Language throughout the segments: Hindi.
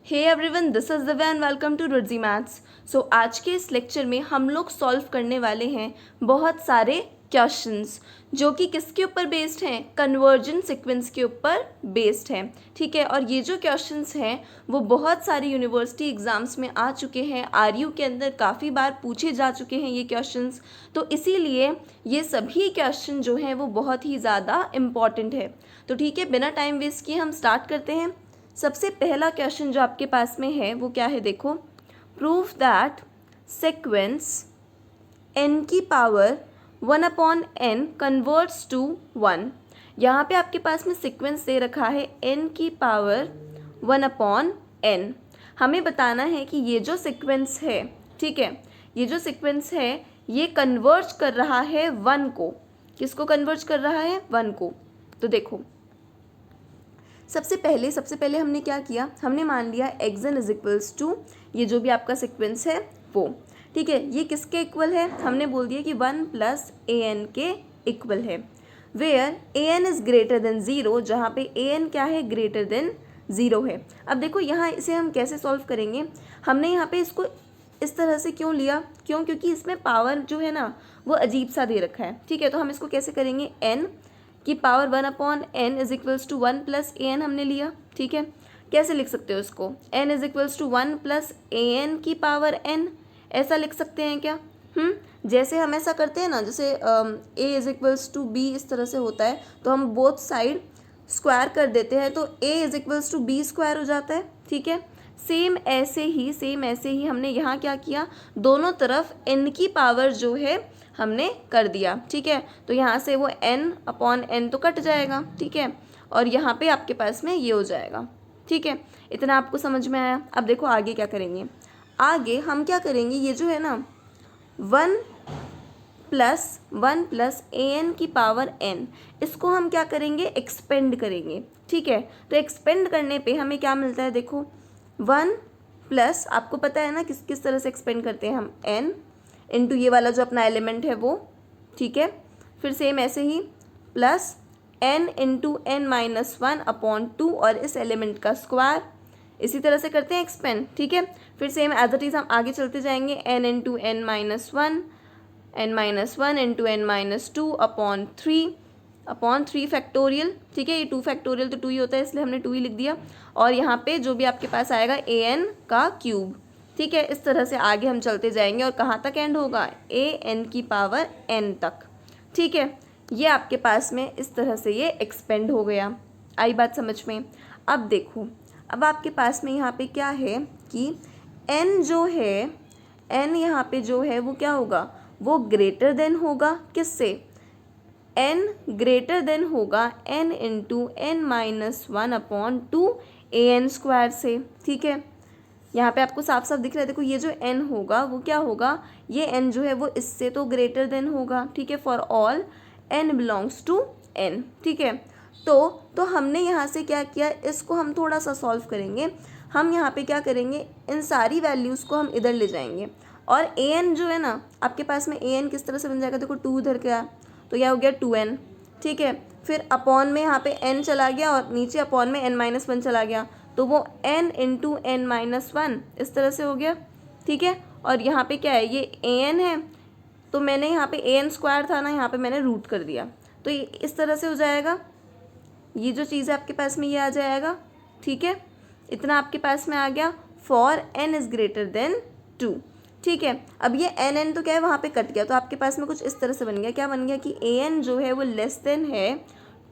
Hey everyone, this is Divya and welcome to Rudji maths. So आज के इस लेक्चर में हम लोग सॉल्व करने वाले हैं बहुत सारे क्वेश्चंस जो कि किसके ऊपर बेस्ड हैं, कन्वर्जेंट सीक्वेंस के ऊपर बेस्ड हैं। ठीक है, और ये जो क्वेश्चंस हैं वो बहुत सारी यूनिवर्सिटी एग्ज़ाम्स में आ चुके हैं, आरयू के अंदर काफ़ी बार पूछे जा चुके हैं ये क्वेश्चंस। तो इसीलिए ये सभी क्वेश्चन जो हैं वो बहुत ही ज़्यादा इम्पॉर्टेंट है। तो ठीक है, बिना टाइम वेस्ट किए हम स्टार्ट करते हैं। सबसे पहला क्वेश्चन जो आपके पास में है वो क्या है, देखो। प्रूव दैट सीक्वेंस n की पावर 1/n कन्वर्ट्स टू 1। यहाँ पे आपके पास में सीक्वेंस दे रखा है n की पावर 1/n। हमें बताना है कि ये जो सीक्वेंस है, ठीक है, ये जो सीक्वेंस है ये कन्वर्ज कर रहा है 1 को। किसको कन्वर्ज कर रहा है? 1 को। तो देखो, सबसे पहले हमने क्या किया, हमने मान लिया xn इज इक्वल्स टू ये जो भी आपका सीक्वेंस है वो। ठीक है, ये किसके इक्वल है? हमने बोल दिया कि 1 प्लस an के इक्वल है। Where an is greater than 0, जहाँ पे an क्या है? ग्रेटर देन 0 है। अब देखो यहाँ इसे हम कैसे सॉल्व करेंगे। हमने यहाँ पे इसको इस तरह से क्यों लिया? क्योंकि इसमें पावर जो है ना वो अजीब सा दे रखा है। ठीक है, तो हम इसको कैसे करेंगे? n की power 1/n is equals to 1 plus a n हमने लिया। ठीक है, कैसे लिख सकते हो इसको? n is equals to 1 plus a n की पावर n, ऐसा लिख सकते हैं क्या? जैसे हम ऐसा करते हैं ना, जैसे a is equals to b इस तरह से होता है, तो हम बोथ साइड स्क्वायर कर देते हैं तो a is equals to b square हो जाता है। ठीक है, सेम ऐसे ही हमने यहाँ क्या किया, दोनों तरफ n की पावर जो है हमने कर दिया। ठीक है, तो यहाँ से वो n/n तो कट जाएगा। ठीक है, और यहाँ पे आपके पास में ये हो जाएगा। ठीक है, इतना आपको समझ में आया। अब देखो आगे क्या करेंगे। आगे हम क्या करेंगे, ये जो है ना 1 प्लस an की पावर n, इसको हम क्या करेंगे? एक्सपेंड करेंगे। ठीक है, तो एक्सपेंड करने पे हमें क्या मिलता है? देखो 1 प्लस, आपको पता है ना किस तरह से एक्सपेंड करते हैं हम, n इंटू ये वाला जो अपना एलिमेंट है वो। ठीक है, फिर सेम ऐसे ही प्लस n इंटू n-1/2 और इस एलिमेंट का स्क्वायर, इसी तरह से करते हैं एक्सपेंड। ठीक है, फिर सेम एज इट इज़ हम आगे चलते जाएंगे, n into n-1 into n-2/3 factorial. ठीक है, ये 2 फैक्टोरियल तो 2 ही होता है, इसलिए हमने 2 ही लिख दिया। और यहाँ पे जो भी आपके पास आएगा an का क्यूब। ठीक है, इस तरह से आगे हम चलते जाएंगे और कहाँ तक एंड होगा? an की पावर n तक। ठीक है, ये आपके पास में इस तरह से ये एक्सपेंड हो गया। आई बात समझ में? अब देखो, अब आपके पास में यहाँ पे क्या है कि n जो है, n यहाँ पे जो है वो क्या होगा? वो ग्रेटर देन होगा किससे? n ग्रेटर देन होगा n into n-1/2 an square से। ठीक है, यहाँ पे आपको साफ साफ दिख रहा है। देखो ये जो n होगा वो क्या होगा? ये n जो है वो इससे तो ग्रेटर देन होगा। ठीक है, for all n belongs to n। ठीक है, तो हमने यहाँ से क्या किया, इसको हम थोड़ा सा सॉल्व करेंगे। हम यहाँ पे क्या करेंगे, इन सारी वैल्यूज़ को हम इधर ले जाएंगे और an जो है ना आपके पास में, an किस तरह से बन जाएगा? देखो 2 इधर क्या, तो यह हो गया 2n। ठीक है, फिर अपॉन में यहाँ पे n चला गया और नीचे अपॉन में n-1 चला गया, तो वो n इंटू n-1 इस तरह से हो गया। ठीक है, और यहाँ पे क्या है? ये an है, तो मैंने यहाँ पे an स्क्वायर था ना, यहाँ पे मैंने रूट कर दिया, तो ये इस तरह से हो जाएगा। ये जो चीज़ है आपके पास में ये आ जाएगा। ठीक है, इतना आपके पास में आ गया for n is greater then 2। ठीक है, अब ये n तो क्या है वहाँ पे कट गया, तो आपके पास में कुछ इस तरह से बन गया। क्या बन गया कि an जो है वो लेस देन है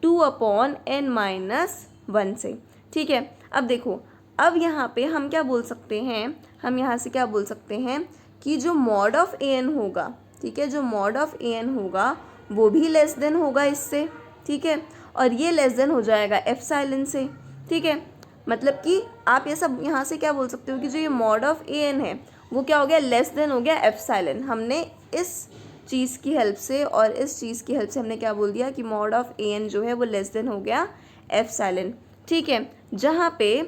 2/n-1 से। ठीक है, अब देखो, अब यहाँ पे हम क्या बोल सकते हैं, हम यहाँ से क्या बोल सकते हैं कि जो मॉड ऑफ an होगा, ठीक है, जो मॉड ऑफ an होगा वो भी लेस देन होगा इससे। ठीक है, और ये लेस देन हो जाएगा एप्सिलॉन से। ठीक है, मतलब कि आप ये सब यहाँ से क्या बोल सकते हो कि जो ये मॉड ऑफ an है वो क्या हो गया? लेस देन हो गया एप्सिलॉन। हमने इस चीज़ की हेल्प से और इस चीज़ की हेल्प से हमने क्या बोल दिया कि मॉड ऑफ an जो है वो लेस देन हो गया एप्सिलॉन। ठीक है, जहाँ पे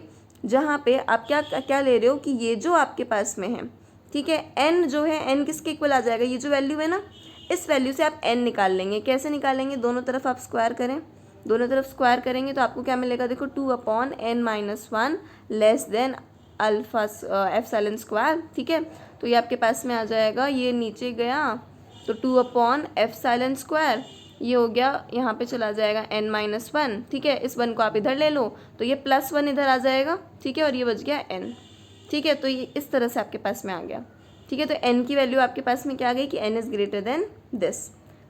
आप क्या ले रहे हो कि ये जो आपके पास में है, ठीक है, n जो है, n किसके इक्वल आ जाएगा? ये जो वैल्यू है ना, इस वैल्यू से आप n निकाल लेंगे। कैसे निकालेंगे? दोनों तरफ आप स्क्वायर करें, दोनों तरफ स्क्वायर करेंगे तो आपको क्या मिलेगा? देखो 2/n-1 less than alpha epsilon square, ठीक है। तो ये आपके पास में आ जाएगा, ये नीचे गया तो 2 एप्सिलॉन स्क्वायर, ये हो गया यहाँ पे चला जाएगा n-1, ठीक है। इस 1 को आप इधर ले लो तो ये +1 इधर आ जाएगा, ठीक है, और ये बच गया n, ठीक है। तो ये इस तरह से आपके पास में आ गया, ठीक है। तो n की वैल्यू आपके पास में क्या आ गई कि n is greater then this,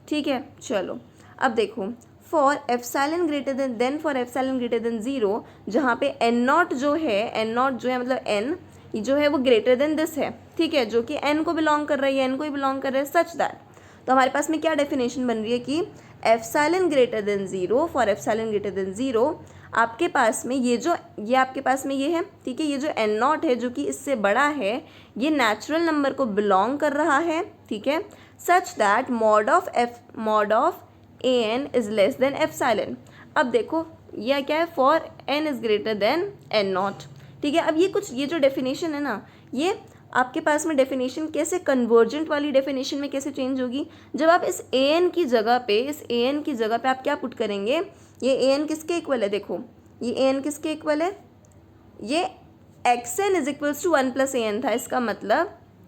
ठीक है। चलो अब देखो for epsilon greater then for epsilon greater than 0, जहाँ पे n0 जो है मतलब n जो है वो ग्रेटर देन दिस है, ठीक है, जो कि n को बिलोंग कर रही है, n को ही बिलोंग कर रहा है, सच दैट। तो हमारे पास में क्या डेफिनेशन बन रही है कि epsilon greater than 0, for epsilon greater than 0 आपके पास में ये आपके पास में ये है, ठीक है। ये जो n0 है जो कि इससे बड़ा है, ये नेचुरल नंबर को बिलोंग कर रहा है, ठीक है, such that mod of an is less than epsilon. अब देखो यह क्या है, for n is greater than n0, ठीक है। अब ये जो डेफिनेशन है ना, ये आपके पास में डेफिनेशन कैसे कन्वर्जेंट वाली डेफिनेशन में कैसे चेंज होगी, जब आप इस an की जगह पे आप क्या पुट करेंगे, ये an किसके इक्वल है, देखो ये an किसके इक्वल है, ये xn is equals to 1 + an था।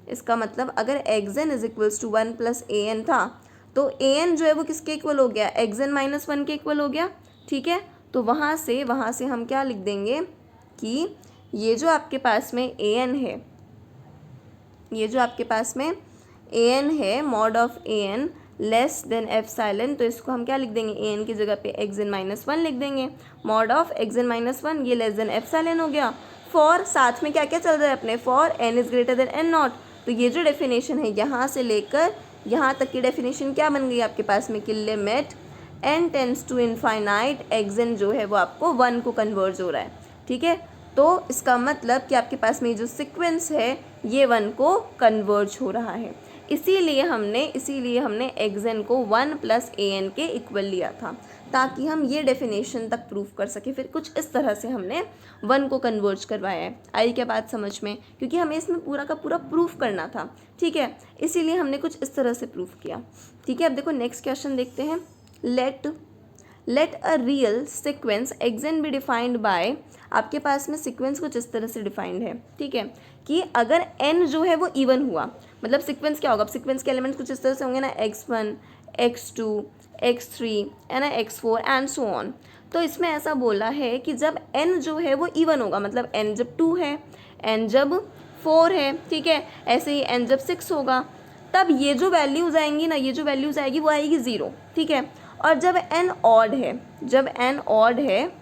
इसका मतलब अगर xn is equals to 1 + an था तो an जो है वो किसके इक्वल हो गया, xn-1 के इक्वल हो गया, ठीक है। तो वहाँ से हम क्या लिख देंगे कि ये जो आपके पास में an है, ये जो आपके पास में an है, mod of an less than epsilon, तो इसको हम क्या लिख देंगे, an की जगह पे xn-1 लिख देंगे, मॉड ऑफ xn-1 ये लेस देन एप्सिलॉन हो गया। फॉर साथ में क्या क्या चल रहा है अपने, for n is greater than n0। तो ये जो डेफिनेशन है यहाँ से लेकर यहाँ तक की डेफिनेशन क्या बन गई आपके पास में कि limit n tends to infinite xn जो है वो आपको 1 को कन्वर्ज हो रहा है, ठीक है। तो इसका मतलब कि आपके पास में जो सीक्वेंस है ये 1 को कन्वर्ज हो रहा है, इसीलिए हमने xn को 1 + an के इक्वल लिया था, ताकि हम ये डेफिनेशन तक प्रूफ कर सके। फिर कुछ इस तरह से हमने 1 को कन्वर्ज करवाया है। आई क्या बात समझ में, क्योंकि हमें इसमें पूरा का पूरा प्रूफ करना था, ठीक है, इसीलिए हमने कुछ इस तरह से प्रूफ किया, ठीक है। अब देखो नेक्स्ट क्वेश्चन देखते हैं। Let a real sequence xn be defined by, आपके पास में सीक्वेंस कुछ इस तरह से डिफाइंड है, ठीक है, कि अगर n जो है वो इवन हुआ, मतलब सीक्वेंस क्या होगा, सीक्वेंस के एलिमेंट्स कुछ इस तरह से होंगे ना, x1 x2 x3 है ना, x4 एंड सो ऑन। तो इसमें ऐसा बोला है कि जब n जो है वो इवन होगा, मतलब n जब 2 है, n जब 4 है, ठीक है, ऐसे ही n जब 6 होगा, तब ये जो वैल्यूज़ आएंगी ना, ये जो वैल्यूज़ आएगी वो आएगी 0, ठीक है। और जब n ऑड है,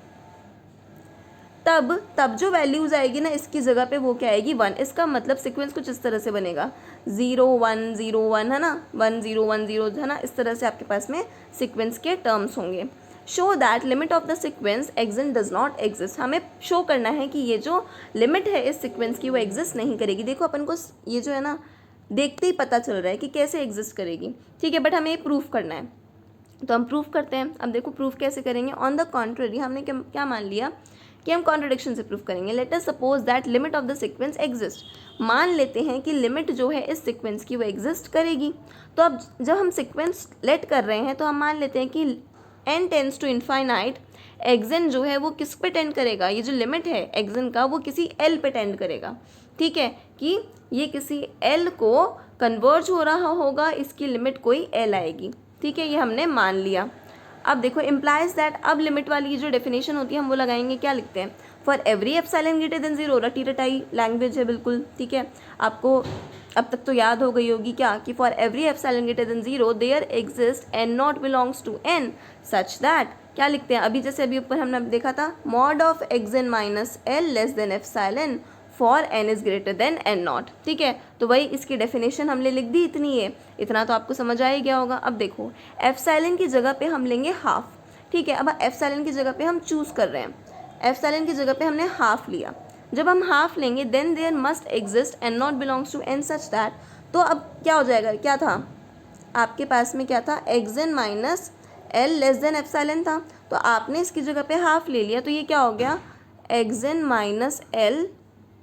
तब जो वैल्यूज़ आएगी ना इसकी जगह पे वो क्या आएगी, 1। इसका मतलब सीक्वेंस कुछ इस तरह से बनेगा, 0 1 0 1 है ना, 1 0 1 0 है ना, इस तरह से आपके पास में सीक्वेंस के टर्म्स होंगे। Show that limit of the sequence xn does not exist, हमें शो करना है कि ये जो लिमिट है इस सीक्वेंस की वो एग्जिस्ट नहीं करेगी। देखो अपन को ये जो है ना देखते ही पता चल रहा है कि कैसे एग्जिस्ट करेगी, ठीक है, बट हमें ये प्रूफ करना है, तो हम प्रूफ करते हैं। अब देखो प्रूफ कैसे करेंगे, ऑन द कॉन्ट्ररी हमने क्या मान लिया कि हम कॉन्ट्रडिक्शन से प्रूफ करेंगे। Let us suppose that limit of the sequence exist, मान लेते हैं कि लिमिट जो है इस सीक्वेंस की वो एग्जिस्ट करेगी। तो अब जब हम सीक्वेंस लेट कर रहे हैं तो हम मान लेते हैं कि n tends to infinite, xn जो है वो किस पे टेंड करेगा, ये जो लिमिट है xn का वो किसी l पे टेंड करेगा, ठीक है, कि ये किसी l को कन्वर्ज हो रहा होगा, इसकी लिमिट कोई l आएगी, ठीक है, ये हमने मान लिया। अब देखो इम्प्लाइज दैट, अब लिमिट वाली जो डेफिनेशन होती है हम वो लगाएंगे, क्या लिखते हैं, for every epsilon greater than 0, रटी रटाई लैंग्वेज है बिल्कुल, ठीक है, आपको अब तक तो याद हो गई होगी क्या कि for every epsilon greater than 0 there exist n0 belongs to n such that, क्या लिखते हैं, अभी ऊपर हमने देखा था, mod of xn-l less than epsilon for n is greater than n0, ठीक है। तो वही इसकी डेफिनेशन हमने लिख दी, इतना तो आपको समझ आ ही गया होगा। अब देखो एप्सिलॉन की जगह पे हम लेंगे हाफ, ठीक है। अब एप्सिलॉन की जगह पे हम चूज़ कर रहे हैं, एप्सिलॉन की जगह पे हमने हाफ लिया, जब हम हाफ लेंगे then there must exist n0 belongs to n such that, तो अब क्या हो जाएगा, क्या था आपके पास में, क्या था, xn-l लेस देन एप्सिलॉन था, तो आपने इसकी जगह पे हाफ ले लिया, तो ये क्या हो गया, xn-l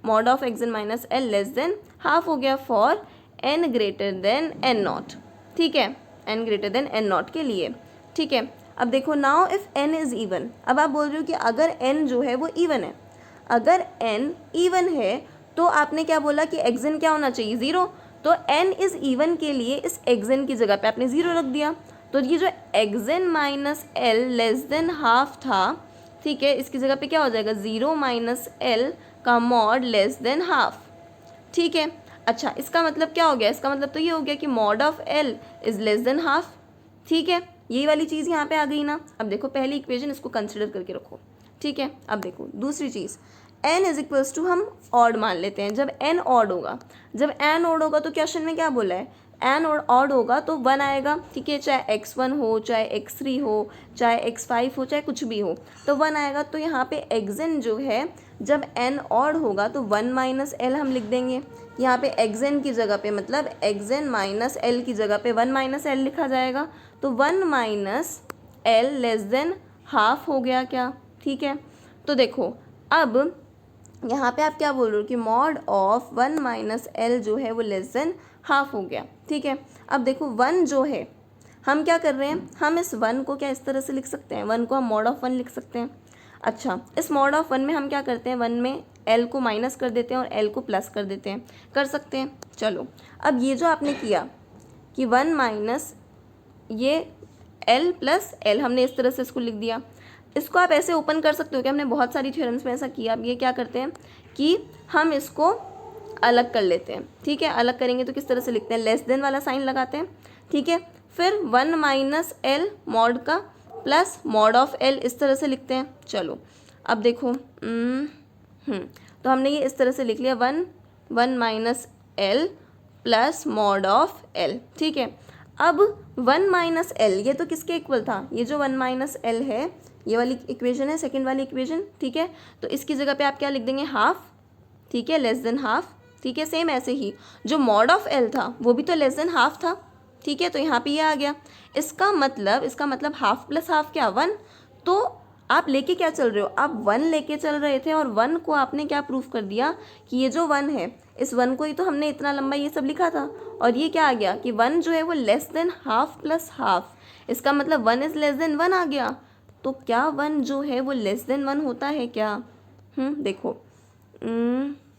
mod of xn-l less than half हो गया for n greater than n0, ठीक है, n ग्रेटर देन n0 के लिए, ठीक है। अब देखो now if n is even, अब आप बोल रहे हो कि अगर n जो है वो इवन है, अगर n इवन है तो आपने क्या बोला कि xn क्या होना चाहिए, 0। तो n इज़ इवन के लिए इस xn की जगह पे आपने 0 रख दिया। तो ये जो xn minus L less than half था, ठीक है, इसकी जगह पे क्या हो जाएगा, 0 माइनस एल का मॉड लेस देन हाफ, ठीक है। अच्छा, इसका मतलब क्या हो गया, इसका मतलब तो ये हो गया कि mod of L is less than half, ठीक है। यही वाली चीज़ यहाँ पे आ गई ना। अब देखो पहली इक्वेशन, इसको कंसिडर करके रखो, ठीक है। अब देखो दूसरी चीज़, n इज इक्वल्स टू हम ऑड मान लेते हैं। जब n ऑड होगा, जब n ऑड होगा तो क्वेश्चन में क्या बोला है, n ऑड होगा तो 1 आएगा, ठीक है। चाहे x1 हो, चाहे x3 हो, चाहे x5 हो, चाहे कुछ भी हो, तो 1 आएगा। तो यहाँ पे xn जो है जब n ऑड होगा तो 1 माइनस एल हम लिख देंगे। यहाँ पे xn की जगह पे मतलब xn माइनस एल की जगह पे 1 माइनस एल लिखा जाएगा। तो 1 minus L less than half हो गया क्या, ठीक है। तो देखो अब यहाँ पे आप क्या बोल रहे हो कि मॉड ऑफ 1 माइनस एल जो है वो लेस देन हाफ हो गया, ठीक है। अब देखो 1 जो है, हम क्या कर रहे हैं, हम इस 1 को क्या इस तरह से लिख सकते हैं, 1 को हम मॉड ऑफ 1 लिख सकते हैं। अच्छा, इस मॉड ऑफ 1 में हम क्या करते हैं, 1 में एल को माइनस कर देते हैं और एल को प्लस कर देते हैं, कर सकते हैं। चलो, अब ये जो आपने किया कि 1 माइनस ये एल प्लस एल, हमने इस तरह से इसको लिख दिया। इसको आप ऐसे ओपन कर सकते हो कि हमने बहुत सारी थ्योरम्स में ऐसा किया। अब ये क्या करते हैं कि हम इसको अलग कर लेते हैं, ठीक है। अलग करेंगे तो किस तरह से लिखते हैं, लेस देन वाला साइन लगाते हैं, ठीक है। फिर 1 माइनस एल मॉड का प्लस मॉड ऑफ एल, इस तरह से लिखते हैं। चलो अब देखो, तो हमने ये इस तरह से लिख लिया, 1 minus L plus mod of l, ठीक है। अब 1 माइनस एल ये तो किसके इक्वल था, ये जो 1 माइनस एल है ये वाली इक्वेशन है, सेकंड वाली इक्वेशन, ठीक है। तो इसकी जगह पे आप क्या लिख देंगे, हाफ, ठीक है, लेस देन हाफ, ठीक है। सेम ऐसे ही जो मॉड ऑफ एल था वो भी तो लेस देन हाफ था, ठीक है। तो यहाँ पे ये आ गया। इसका मतलब हाफ प्लस हाफ क्या, 1। तो आप लेके क्या चल रहे हो, आप 1 लेके चल रहे थे और 1 को आपने क्या प्रूफ कर दिया कि ये जो 1 है, इस 1 को ही तो हमने इतना लंबा ये सब लिखा था। और ये क्या आ गया कि 1 जो है वो less than half plus half, इसका मतलब 1 इज़ लेस देन 1 आ गया। तो क्या 1 जो है वो लेस देन 1 होता है क्या, देखो,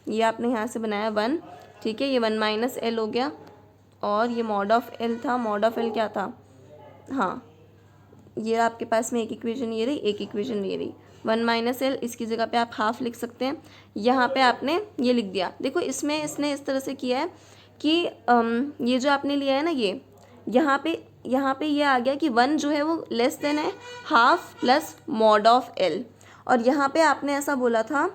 ये आपने यहाँ से बनाया 1, ठीक है। ये 1 माइनस एल हो गया और ये मॉड ऑफ एल था, मॉड ऑफ एल क्या था, हाँ, ये आपके पास में एक इक्वेशन ये रही, एक इक्वेशन ये रही, 1 माइनस एल, इसकी जगह पे आप हाफ लिख सकते हैं। यहाँ पे आपने ये लिख दिया। देखो इसमें इसने इस तरह से किया है कि ये जो आपने लिया है ना, ये यहाँ पे ये आ गया कि 1 जो है वो लेस देन है half plus mod of L. और यहाँ पे आपने ऐसा बोला था,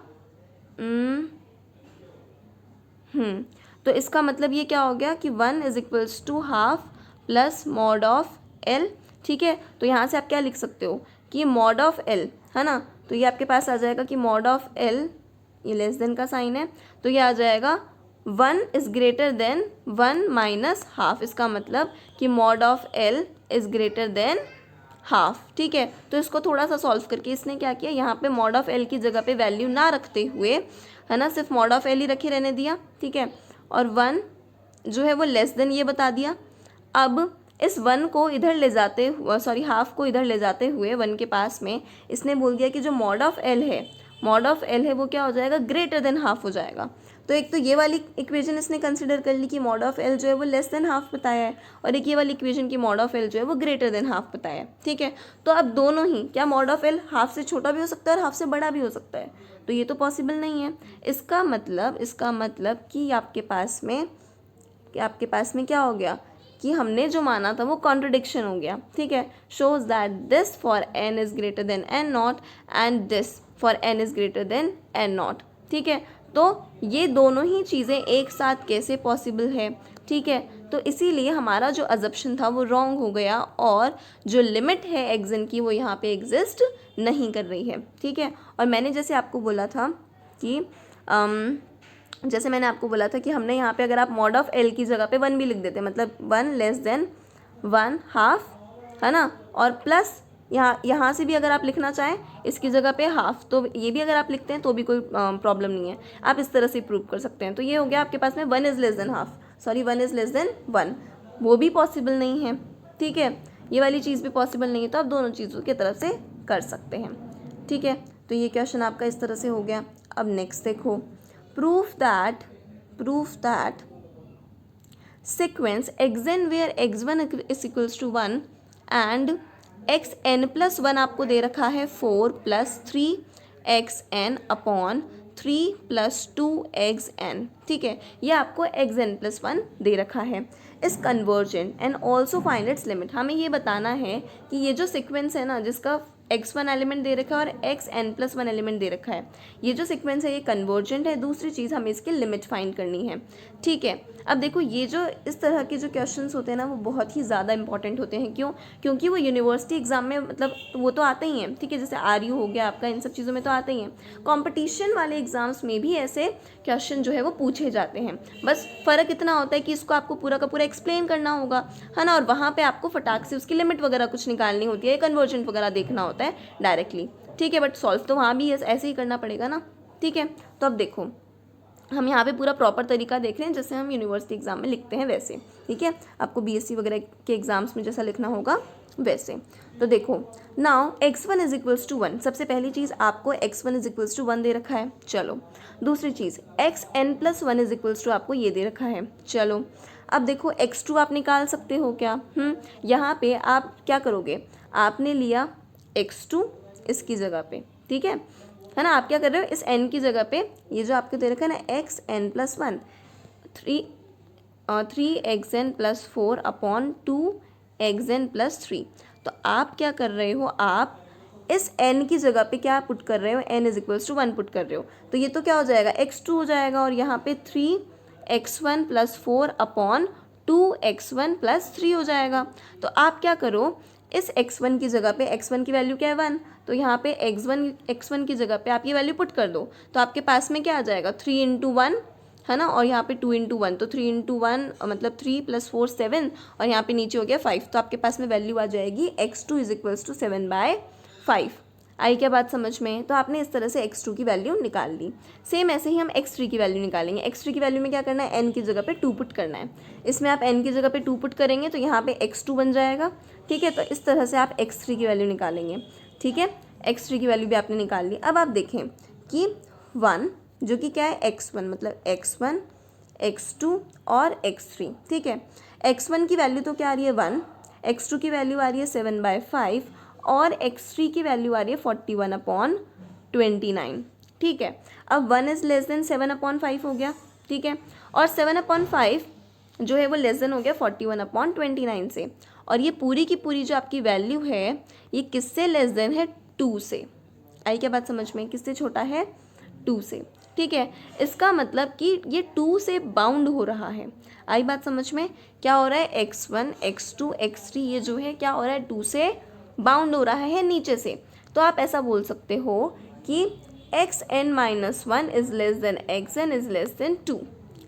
तो इसका मतलब ये क्या हो गया कि 1 is equals to half plus mod of l, ठीक है। तो यहाँ से आप क्या लिख सकते हो कि मॉड ऑफ एल है ना, तो ये आपके पास आ जाएगा कि मॉड ऑफ एल, ये लेस देन का साइन है, तो ये आ जाएगा 1 is greater then 1 minus half. इसका मतलब कि mod of L is greater than half, ठीक है। तो इसको थोड़ा सा सॉल्व करके इसने क्या किया, यहाँ पे मॉड ऑफ एल की जगह पे वैल्यू ना रखते हुए, है ना, सिर्फ मॉड ऑफ एल ही रखे रहने दिया, ठीक है। और 1 जो है वो लेस देन ये बता दिया। अब इस 1 को इधर ले जाते हुए, सॉरी हाफ को इधर ले जाते हुए 1 के पास में इसने बोल दिया कि जो मॉड ऑफ एल है वो क्या हो जाएगा, ग्रेटर देन हाफ हो जाएगा। तो एक तो ये वाली इक्वेशन इसने कंसिडर कर ली कि मॉड ऑफ एल जो है वो लेस देन हाफ बताया है, और एक ये वाली इक्वेशन की मॉड ऑफ एल जो है वो ग्रेटर देन हाफ बताया है, ठीक है। तो अब दोनों ही, क्या मॉड ऑफ एल हाफ से छोटा भी हो सकता है और हाफ से बड़ा भी हो सकता है, तो ये तो पॉसिबल नहीं है। इसका मतलब कि आपके पास में क्या हो गया कि हमने जो माना था वो कॉन्ट्रडिक्शन हो गया, ठीक है। Shows that this for n is greater than n not and this for n is greater than n not, ठीक है। तो ये दोनों ही चीज़ें एक साथ कैसे पॉसिबल है, ठीक है। तो इसीलिए हमारा जो अजप्शन था वो रॉन्ग हो गया और जो लिमिट है xn की वो यहाँ पे एग्जिस्ट नहीं कर रही है, ठीक है। और मैंने जैसे आपको बोला था कि हमने यहाँ पे अगर आप मॉड ऑफ एल की जगह पे 1 भी लिख देते, मतलब 1 लेस देन 1 हाफ, है ना, और प्लस यहाँ से भी अगर आप लिखना चाहें इसकी जगह पे हाफ, तो ये भी अगर आप लिखते हैं तो भी कोई प्रॉब्लम नहीं है, आप इस तरह से प्रूव कर सकते हैं। तो ये हो गया आपके पास में 1 is less than half, sorry 1 is less than 1, वो भी पॉसिबल नहीं है, ठीक है। ये वाली चीज़ भी पॉसिबल नहीं है, तो आप दोनों चीज़ों की तरफ से कर सकते हैं, ठीक है। तो ये क्वेश्चन आपका इस तरह से हो गया। अब नेक्स्ट देखो, proof that sequence xn where x1 is equals to 1 and xn plus 1 आपको दे रखा है 4 plus 3xn upon 3 plus 2xn, ठीक है, ये आपको xn plus 1 दे रखा है। इस convergent and also find its limit, हमें ये बताना है कि ये जो सिक्वेंस है ना, जिसका x1 एलिमेंट दे रखा है और xn+1 एलिमेंट दे रखा है, ये जो सिक्वेंस है ये कन्वर्जेंट है। दूसरी चीज़ हमें इसकी लिमिट फाइंड करनी है, ठीक है। अब देखो, ये जो इस तरह के जो क्वेश्चंस होते हैं ना, वो बहुत ही ज़्यादा इंपॉर्टेंट होते हैं। क्यों? क्योंकि वो यूनिवर्सिटी एग्जाम में मतलब वो तो आते ही हैं, ठीक है, जैसे आरयू हो गया आपका, इन सब चीज़ों में तो आते ही हैं। कॉम्पिटिशन वाले एग्जाम्स में भी ऐसे क्वेश्चन जो है वो पूछे जाते हैं। बस फ़र्क इतना होता है कि इसको आपको पूरा का पूरा एक्सप्लेन करना होगा, है ना, और वहाँ पे आपको फटाक से उसकी लिमिट वगैरह कुछ निकालनी होती है, कन्वर्जेंट वगैरह देखना होता है डायरेक्टली, ठीक है। बट सॉल्व तो वहाँ भी ऐसे ही करना पड़ेगा ना, ठीक है। तो अब देखो, हम यहाँ पे पूरा प्रॉपर तरीका देख रहे हैं जैसे हम यूनिवर्सिटी एग्जाम में लिखते हैं वैसे, ठीक है। आपको बीएससी वगैरह के एग्जाम्स में जैसा लिखना होगा वैसे। तो देखो, now x1 is equals to 1, सबसे पहली चीज़ आपको x1 इज इक्वल्स टू 1 दे रखा है, चलो। दूसरी चीज़ xn+1 इज इक्वल्स टू आपको ये दे रखा है, चलो। अब देखो x2 आप निकाल सकते हो क्या? यहाँ पे आप क्या करोगे, आपने लिया x2 इसकी जगह पे, ठीक है ना। आप क्या कर रहे हो, इस n की जगह पे ये जो आपके दे रखा है ना xn+1 3xn+4 अपॉन 2xn+3, तो आप क्या कर रहे हो, आप इस n की जगह पे क्या पुट कर रहे हो, n is equals to 1 put कर रहे हो। तो ये तो क्या हो जाएगा, x2 हो जाएगा, और यहाँ पे 3x1+4 अपॉन 2x1+3 हो जाएगा। तो आप क्या करो, इस x1 की जगह पे, x1 की वैल्यू क्या है 1, तो यहाँ पे x1 की जगह पे आप ये वैल्यू पुट कर दो, तो आपके पास में क्या आ जाएगा 3 × 1, है ना, और यहाँ पे 2 × 1, तो 3 × 1 मतलब 3 + 4 7, और यहाँ पे नीचे हो गया 5, तो आपके पास में वैल्यू आ जाएगी x2 इज इक्वल्स टू 7/5। आई क्या बात समझ में? तो आपने इस तरह से x2 की वैल्यू निकाल ली। सेम ऐसे ही हम x3 की वैल्यू निकालेंगे। x3 की वैल्यू में क्या करना है, n की जगह पे 2 पुट करना है। इसमें आप n की जगह पे 2 पुट करेंगे तो यहाँ पे x2 बन जाएगा, ठीक है। तो इस तरह से आप x3 की वैल्यू निकालेंगे, ठीक है। x3 की वैल्यू भी आपने निकाल ली। अब आप देखें कि 1 जो कि क्या है x1, मतलब x1, x2 और x3, ठीक है। x1 की वैल्यू तो क्या आ रही है 1, x2 की वैल्यू आ रही है 7/5, और x3 की वैल्यू आ रही है 41/29, ठीक है। अब 1 इज़ लेस देन 7/5 हो गया, ठीक है, और 7/5 जो है वो लेस देन हो गया 41/29 से, और ये पूरी की पूरी जो आपकी वैल्यू है ये किससे लेस देन है, 2 से। आई क्या बात समझ में, किससे छोटा है, 2 से, ठीक है। इसका मतलब कि ये 2 से बाउंड हो रहा है। आई बात समझ में, क्या हो रहा है, x1, x2, x3 ये जो है क्या हो रहा है, 2 से बाउंड हो रहा है नीचे से। तो आप ऐसा बोल सकते हो कि xn-1 is less than xn is less than 2,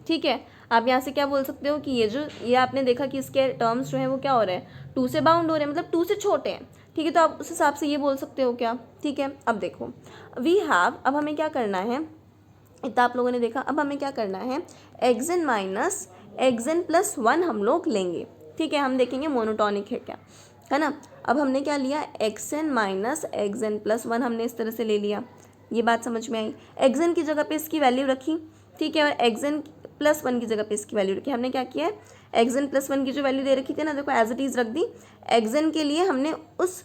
ठीक है। आप यहाँ से क्या बोल सकते हो कि ये आपने देखा कि इसके टर्म्स जो हैं वो क्या हो रहे हैं, 2 से बाउंड हो रहे हैं, मतलब 2 से छोटे हैं, ठीक है। तो आप उस हिसाब से ये बोल सकते हो क्या, ठीक है। अब देखो वी हैव, अब हमें क्या करना है, इतना आप लोगों ने देखा, अब हमें क्या करना है, xn-xn+1 हम लोग लेंगे, ठीक है। हम देखेंगे मोनोटॉनिक है क्या, है ना। अब हमने क्या लिया, xn-xn+1 हमने इस तरह से ले लिया, ये बात समझ में आई। xn की जगह पे इसकी वैल्यू रखी, ठीक है, और xn+1 की जगह पे इसकी वैल्यू रखी। हमने क्या किया है, xn+1 की जो वैल्यू दे रखी थी ना, देखो एज इट इज़ रख दी। xn के लिए हमने उस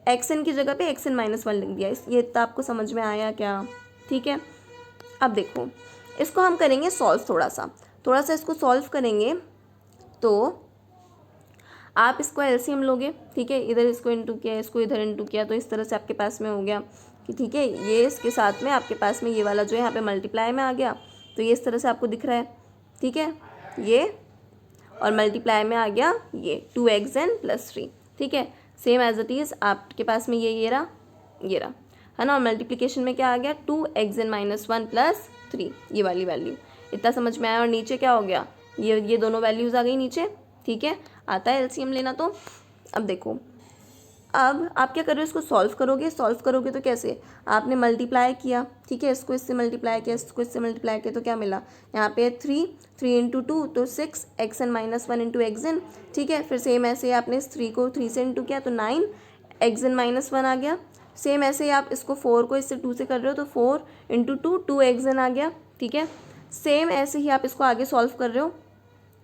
xn की जगह पे xn-1 लिख दिया। ये तो आपको समझ में आया क्या, ठीक है। अब देखो इसको हम करेंगे सॉल्व, थोड़ा सा इसको सॉल्व करेंगे, तो आप इसको एलसीएम लोगे, ठीक है, इधर इसको इंटू किया, इसको इधर इंटू किया, तो इस तरह से आपके पास में हो गया कि ठीक है, ये इसके साथ में आपके पास में ये वाला जो है यहाँ पे मल्टीप्लाई में आ गया, तो ये इस तरह से आपको दिख रहा है, ठीक है, ये और मल्टीप्लाई में आ गया ये 2xn+3, ठीक है। सेम एज इट इज़ आपके पास में ये रहा, है ना, और मल्टीप्लिकेशन में क्या आ गया, 2xn-1+3, ये वाली वैल्यू, इतना समझ में आया। और नीचे क्या हो गया, ये दोनों वैल्यूज़ आ गई नीचे, ठीक है। आता है एलसीएम लेना। तो अब देखो, अब आप क्या करोगे, इसको सॉल्व करोगे तो कैसे, आपने मल्टीप्लाई किया, ठीक है, इसको इससे मल्टीप्लाई किया, इसको इससे मल्टीप्लाई किया, तो क्या मिला, यहाँ पे 3 × 2 तो 6 xn-1 × xn, ठीक है। फिर सेम ऐसे आपने इस 3 को 3 से इंटू किया तो 9 xn-1 आ गया, सेम ऐसे ही आप इसको 4 को इससे 2 से कर रहे हो तो 4 इंटू 2 2 एक्सएन आ गया, ठीक है। सेम ऐसे ही आप इसको आगे सॉल्व कर रहे हो,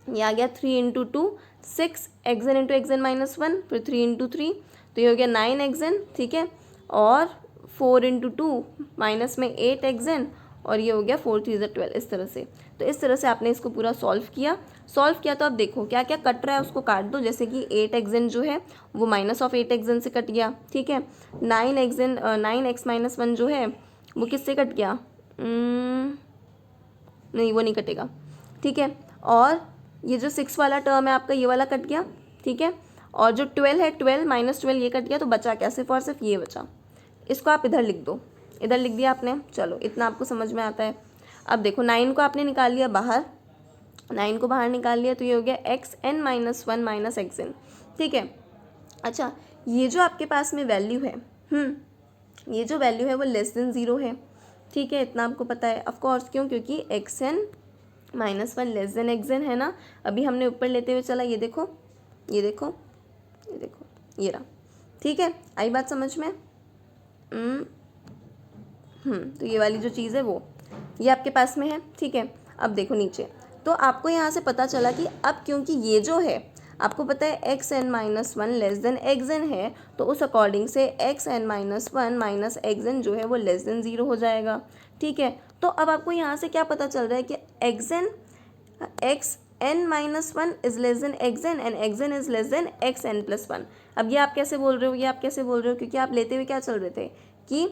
ये आ गया 3 into 2 6 xn into X N minus 1, फिर 3 इंटू 3 तो ये हो गया 9 एक्सएन, ठीक है। और 4 इंटू 2 माइनस में 8 एक्सएन और ये हो गया 4 3 12, इस तरह से। तो इस तरह से आपने इसको पूरा सॉल्व किया तो अब देखो क्या क्या कट रहा है उसको काट दो। जैसे कि 8 एक्सएन जो है वो माइनस ऑफ 8 एक्सएन से कट गया, ठीक है। 9 एक्सएन 9x माइनस 1 जो है वो किससे कट गया, नहीं वो नहीं कटेगा, ठीक है। और ये जो 6 वाला टर्म है आपका ये वाला कट गया, ठीक है। और जो 12 है 12 माइनस 12 ये कट गया, तो बचा क्या, सिर्फ और सिर्फ ये बचा। इसको आप इधर लिख दो, इधर लिख दिया आपने, चलो इतना आपको समझ में आता है। अब देखो 9 को आपने निकाल लिया बाहर, 9 को बाहर निकाल लिया तो ये हो गया xn माइनस 1 माइनस xn, ठीक है। अच्छा ये जो आपके पास में वैल्यू है, ये जो वैल्यू है वो लेस देन 0 है, ठीक है। इतना आपको पता है ऑफकोर्स, क्यों, क्योंकि xn minus 1 less than xn है ना। अभी हमने ऊपर लेते हुए चला, ये देखो ये देखो ये देखो ये रहा, ठीक है। आई बात समझ में। तो ये वाली जो चीज़ है वो ये आपके पास में है, ठीक है। अब देखो नीचे, तो आपको यहाँ से पता चला कि अब क्योंकि ये जो है आपको पता है xn minus 1 less than xn है, तो उस अकॉर्डिंग से xn माइनस 1 माइनस xn जो है वो लेस देन 0 हो जाएगा, ठीक है। तो अब आपको यहाँ से क्या पता चल रहा है कि xn minus 1 is less than xn and xn is less than xn plus 1। अब ये आप कैसे बोल रहे हो, ये आप कैसे बोल रहे हो, क्योंकि आप लेते हुए क्या चल रहे थे कि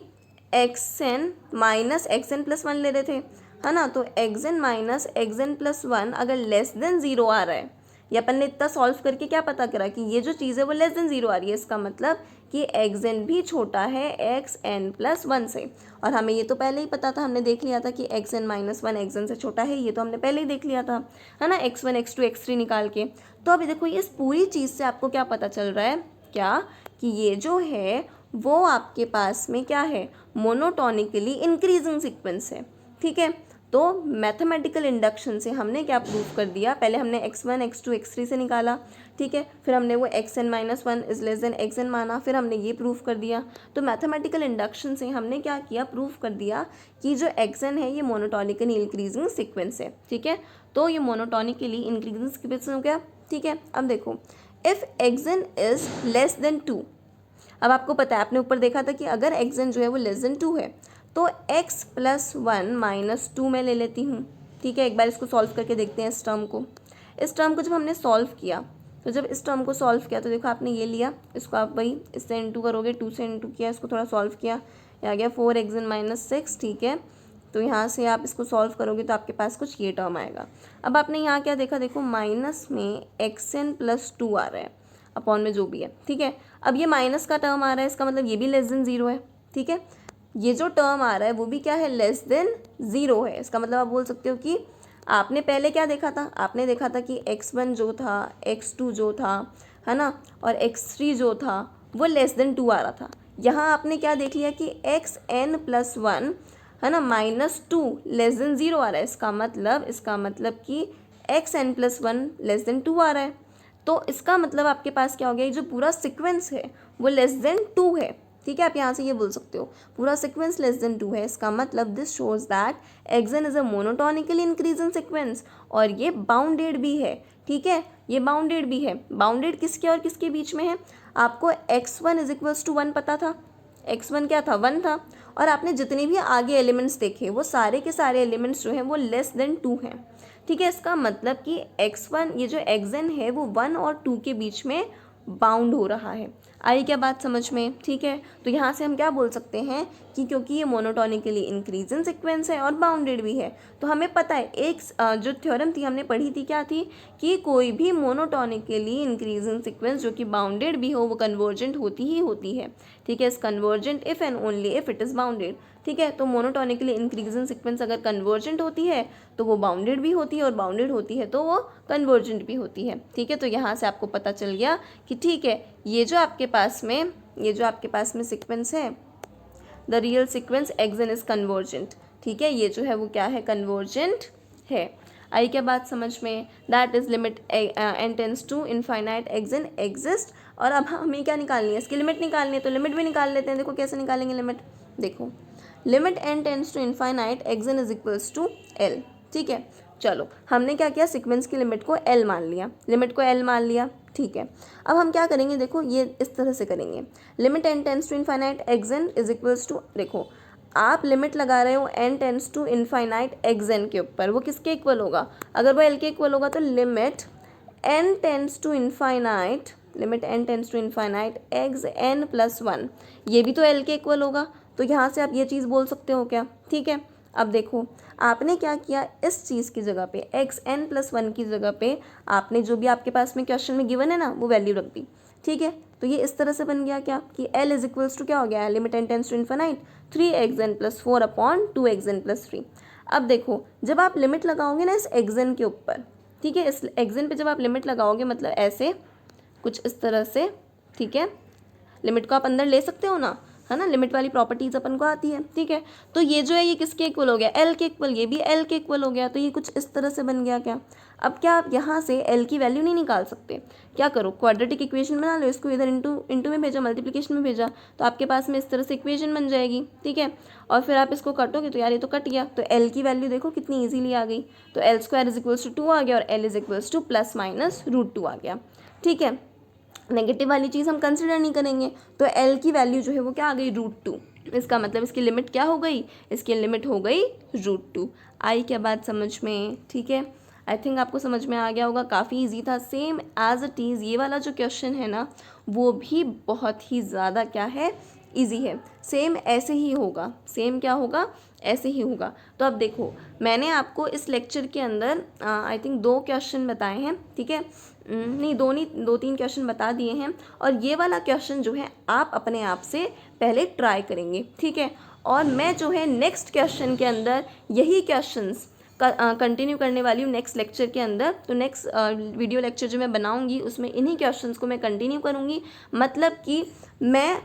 xn माइनस xn प्लस 1 ले रहे थे, है ना। तो xn माइनस xn प्लस 1 अगर लेस देन 0 आ रहा है, ये अपन ने इतना सॉल्व करके क्या पता करा कि ये जो चीज़ है वो लेस देन 0 आ रही है, इसका मतलब कि xn भी छोटा है xn प्लस 1 से। और हमें ये तो पहले ही पता था, हमने देख लिया था कि xn माइनस 1 xn से छोटा है, ये तो हमने पहले ही देख लिया था, है ना, x1 x2 x3 निकाल के। तो अभी देखो इस पूरी चीज़ से आपको क्या पता चल रहा है, क्या, कि ये जो है वो आपके पास में क्या है, मोनोटोनिकली इंक्रीजिंग सीक्वेंस है, ठीक है। तो मैथमेटिकल इंडक्शन से हमने क्या प्रूव कर दिया, पहले हमने x1 x2 x3 से निकाला, ठीक है। फिर हमने वो xn minus 1 is less than xn माना, फिर हमने ये प्रूव कर दिया। तो मैथमेटिकल इंडक्शन से हमने क्या किया, प्रूव कर दिया कि जो xn है ये मोनोटोनिकली इंक्रीजिंग सीक्वेंस है, ठीक है। तो ये मोनोटोनिकली इंक्रीजिंग सीक्वेंस हो गया, ठीक है। अब देखो if xn is less than 2, अब आपको पता है, आपने ऊपर देखा था कि अगर xn जो है वो लेस देन 2 है तो x प्लस 1 माइनस 2 मैं ले लेती हूँ, ठीक है। एक बार इसको सॉल्व करके देखते हैं इस टर्म को। इस टर्म को जब हमने सॉल्व किया, तो जब इस टर्म को सॉल्व किया तो देखो आपने ये लिया, इसको आप वही इससे इंटू करोगे, 2 से इंटू किया, इसको थोड़ा सॉल्व किया, ये आ गया 4xn माइनस 6, ठीक है। तो यहाँ से आप इसको सॉल्व करोगे तो आपके पास कुछ ये टर्म आएगा। अब आपने यहाँ क्या देखा, देखो माइनस में xn प्लस 2 आ रहा है अपॉन में जो भी है, ठीक है। अब ये माइनस का टर्म आ रहा है, इसका मतलब ये भी लेस देन 0 है, ठीक है। ये जो टर्म आ रहा है वो भी क्या है, लेस देन 0 है। इसका मतलब आप बोल सकते हो कि आपने पहले क्या देखा था, आपने देखा था कि x1 जो था, x2 जो था, है ना, और x3 जो था वो लेस देन 2 आ रहा था। यहाँ आपने क्या देख लिया कि xn प्लस 1, है ना, माइनस 2 लेस देन 0 आ रहा है। इसका मतलब कि xn प्लस 1 लेस देन 2 आ रहा है। तो इसका मतलब आपके पास क्या हो गया, ये जो पूरा सीक्वेंस है वो लेस देन 2 है, ठीक है। आप यहाँ से ये बोल सकते हो पूरा सीक्वेंस लेस देन 2 है। इसका मतलब this shows that xn is a monotonically increasing sequence, और ये बाउंडेड भी है, ठीक है। ये बाउंडेड भी है। बाउंडेड किसके और किसके बीच में है, आपको x1 इज इक्वल्स टू 1 पता था, x1 क्या था, 1 था, और आपने जितने भी आगे एलिमेंट्स देखे वो सारे के सारे एलिमेंट्स जो हैं वो लेस देन 2 हैं, ठीक है। इसका मतलब कि x1 ये जो xn है वो 1 और 2 के बीच में बाउंड हो रहा है। आई क्या बात समझ में, ठीक है। तो यहाँ से हम क्या बोल सकते हैं कि क्योंकि ये मोनोटोनिकली इंक्रीजिंग सीक्वेंस है और बाउंडेड भी है, तो हमें पता है एक जो थ्योरम थी हमने पढ़ी थी, क्या थी, कि कोई भी मोनोटोनिकली इंक्रीजिंग सीक्वेंस जो कि बाउंडेड भी हो वो कन्वर्जेंट होती ही होती है, ठीक है। इस convergent if and only if it is bounded, ठीक है। तो मोनोटोनिकली इंक्रीजिंग सीक्वेंस अगर कन्वर्जेंट होती है तो वो बाउंडेड भी होती है, और बाउंडेड होती है तो वो कन्वर्जेंट भी होती है, ठीक है। तो यहाँ से आपको पता चल गया कि ठीक है, ये जो आपके पास में सीक्वेंस है, the real sequence xn is convergent, ठीक है। ये जो है वो क्या है, कन्वर्जेंट है। आई क्या बात समझ में? That is limit n tends to infinite x n exist. और अब हमें क्या निकालनी है? इसकी लिमिट निकालनी है, तो लिमिट भी निकाल लेते हैं। देखो कैसे निकालेंगे लिमिट, देखो limit n tends to infinite x n is equals to l। ठीक है, चलो हमने क्या किया, सीक्वेंस की लिमिट को l मान लिया, लिमिट को l मान लिया। ठीक है, अब हम क्या करेंगे, देखो ये इस तरह से करेंगे, limit n tends to infinite x n is equals to, देखो आप लिमिट लगा रहे हो n tends to infinite x n के ऊपर, वो किसके इक्वल होगा? अगर वो l के इक्वल होगा तो limit n tends to infinite, limit n tends to infinite x n plus 1, ये भी तो l के इक्वल होगा। तो यहाँ से आप ये चीज़ बोल सकते हो क्या? ठीक है, अब देखो आपने क्या किया, इस चीज़ की जगह पे एक्स एन प्लस 1 की जगह पे आपने जो भी आपके पास में क्वेश्चन में गिवन है ना वो वैल्यू रख दी। ठीक है, तो ये इस तरह से बन गया क्या कि l इज इक्वल्स टू क्या हो गया, limit n tends to infinite 3xn plus 4 upon 2xn plus 3। अब देखो जब आप लिमिट लगाओगे ना इस xn के ऊपर, ठीक है, इस xn पे जब आप लिमिट लगाओगे मतलब ऐसे कुछ इस तरह से, ठीक है, लिमिट को आप अंदर ले सकते हो ना, है ना, लिमिट वाली प्रॉपर्टीज अपन को आती है। ठीक है, तो ये जो है ये किसके इक्वल हो गया, l के इक्वल, ये भी l के इक्वल हो गया। तो ये कुछ इस तरह से बन गया क्या। अब क्या आप यहाँ से l की वैल्यू नहीं निकाल सकते? क्या करो, क्वाड्रेटिक इक्वेशन बना लो, इसको इधर इंटू में भेजा, मल्टीप्लिकेशन में भेजा, तो आपके पास में इस तरह से इक्वेशन बन जाएगी। ठीक है, और फिर आप इसको कटोगे तो यार ये तो कट गया, तो l की वैल्यू देखो कितनी ईजीली आ गई, तो l square is equals to 2 आ गया और l is equals to plus minus √2 आ गया। ठीक है, नेगेटिव वाली चीज़ हम कंसिडर नहीं करेंगे, तो l की वैल्यू जो है वो क्या आ गई, √2। इसका मतलब इसकी लिमिट क्या हो गई, इसकी लिमिट हो गई √2। आई क्या बात समझ में? ठीक है, आई थिंक आपको समझ में आ गया होगा, काफ़ी इजी था, सेम एज इट इज़ ये वाला जो क्वेश्चन है ना वो भी बहुत ही ज़्यादा क्या है, इजी है, सेम ऐसे ही होगा, सेम क्या होगा, ऐसे ही होगा। तो अब देखो मैंने आपको इस लेक्चर के अंदर आई थिंक 2 क्वेश्चन बताए हैं। ठीक है, नहीं 2-3 क्वेश्चन बता दिए हैं, और ये वाला क्वेश्चन जो है आप अपने आप से पहले ट्राई करेंगे। ठीक है, और मैं जो है नेक्स्ट क्वेश्चन के अंदर यही क्वेश्चंस कंटिन्यू करने वाली हूँ नेक्स्ट लेक्चर के अंदर। तो नेक्स्ट वीडियो लेक्चर जो मैं बनाऊँगी उसमें इन्हीं क्वेश्चंस को मैं कंटिन्यू करूँगी, मतलब कि मैं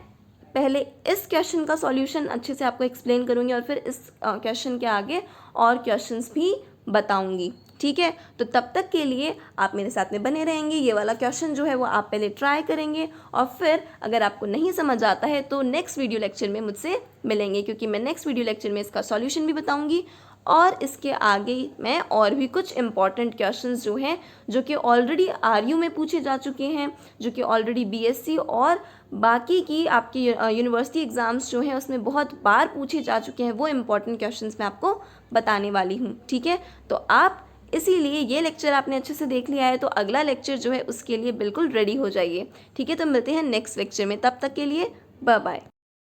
पहले इस क्वेश्चन का सॉल्यूशन अच्छे से आपको एक्सप्लेन करूँगी और फिर इस क्वेश्चन के आगे और क्वेश्चंस भी बताऊँगी। ठीक है, तो तब तक के लिए आप मेरे साथ में बने रहेंगे, ये वाला क्वेश्चन जो है वो आप पहले ट्राई करेंगे, और फिर अगर आपको नहीं समझ आता है तो नेक्स्ट वीडियो लेक्चर में मुझसे मिलेंगे, क्योंकि मैं नेक्स्ट वीडियो लेक्चर में इसका सॉल्यूशन भी बताऊँगी, और इसके आगे मैं और भी कुछ इंपॉर्टेंट क्वेश्चंस जो हैं जो कि ऑलरेडी आरयू में पूछे जा चुके हैं, जो कि ऑलरेडी बीएससी और बाकी की आपकी यूनिवर्सिटी एग्ज़ाम्स जो हैं उसमें बहुत बार पूछे जा चुके हैं, वो इंपॉर्टेंट क्वेश्चंस मैं आपको बताने वाली हूँ। ठीक है, तो आप इसीलिए ये लेक्चर आपने अच्छे से देख लिया है तो अगला लेक्चर जो है उसके लिए बिल्कुल रेडी हो जाइए। ठीक है, तो मिलते हैं नेक्स्ट लेक्चर में, तब तक के लिए बाय बाय।